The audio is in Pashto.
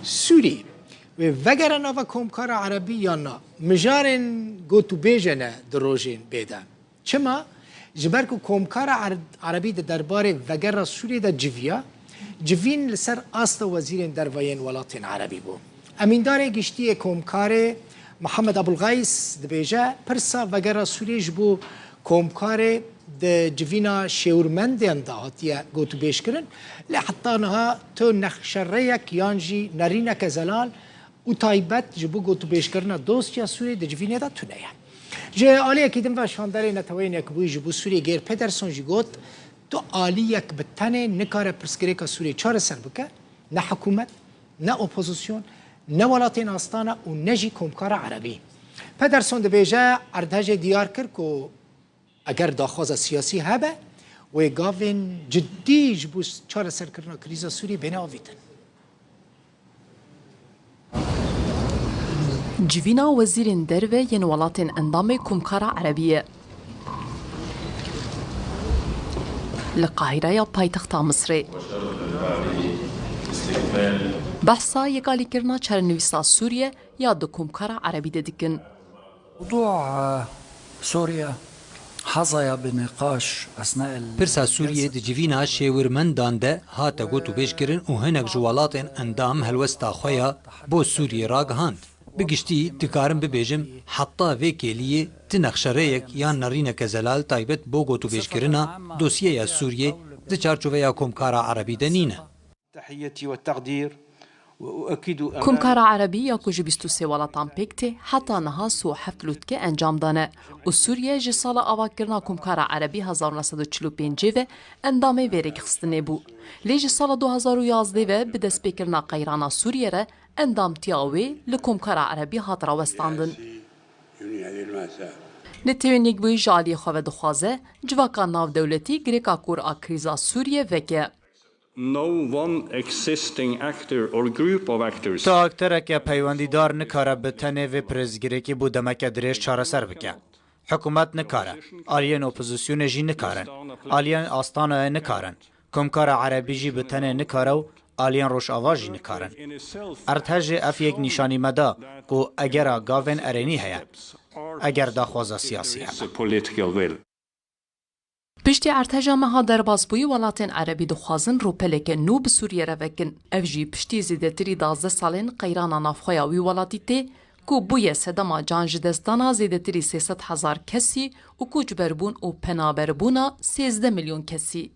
سوری و وگر نوا کمکار عربی یا نه مجارن گوتو بیجنه دروژین بیده چما جبر کو کمکار عربی درباره وگر سوری دا جوین لسر آست وزیر دروین ولات عربی بو امین داره گشتی کمکار محمد ابوالغیس دبیجه پرسا وگر سوری جبو کمکار د جوینا شورمند اندهاتیه گوتو بیش کرن لحظه نها تو نخشریک یانجی نرینک زلال و تایبت جبو گوتو بیش کرنا دوستیا سوری د جوینه دا تونیه جه آلی اکیدم و شانداری نتوین یک بوی جبو سوری گیر پدرسون جی گوت تو آلی یک بتنه نکاره پرسکری که سوری چار سر بکه نه حکومت نه اپوزیسیون نه ولاتین آستانه و نه جی کمکار عربی پدرسون دبیجه اردهج دیار کرد که اگر داخواز سیاسی هبه و گاوین جدی جبو چار سر کرنا کریزا سوری بین آویدن جوینا وزیر دروه ین ولاتین اندام کمکارا عربیه لقاهره یا پایتخت مصر بحثا یکالی کرنا چرنویسا سوریه یا دو کمکارا عربی ددکن موضوع سوريا حظى بنقاش اثناء پرسا سوریه د جوینا شیورمندان ده هاته گوتو بیش کرن و هنک جوالاتین اندام هلوستا خویا بو سوریه راگهاند بگشتی دکارم ببیجم حتی وکیلیه تنخشریک یا نرینک زلال تایبت بو گوتو بیش کرنا دوسیه یا سوریه د چارچوبه یا کمکارا عربی دنینه تحياتي والتقدير کمکارا عربی یا کجی 23 ولاتان پکته حتی نها سو هفت لوتکه انجام دانه و سوریه جی سال آوا کرنا کمکارا عربی 1945 و اندامه ویرک خستنه بو لی جی سال 2011 و بدست بکرنا قیرانا سوریه را اندام تیاوی لکمکارا عربی هاترا وستاندن نتوین یک بوی جالی خواه دخوازه جواکا ناو دولتی گریکا کور آکریزا سوریه وکه No one existing actor or group of actors. تا اکترک پیوندیدار نکاره به تنه و پرزگیری که بودمک درش چاره سر بکه. حکومت نکاره. آلیان اپوزیسیون جی نکارن. آلیان آستانه نکارن. کمکار عربی جی به تنه نکاره و آلیان روش آواجی نکارن. ارتج اف یک نشانی مدا که اگر گاون ارینی هیا. اگر داخواز سیاسی هیا. پشتی ارتجا مها درباز بوی ولاتین عربی دخوازن رو پلک نو به سوریه روکن اف جی پشتی زیده تری 12 سالین قیرانا نافخویا وی ولاتی ته کو بوی سدما جانج دستانا زیده تری 300,000 کسی و کوچ بربون و پنابربونا 13 میلیون کسی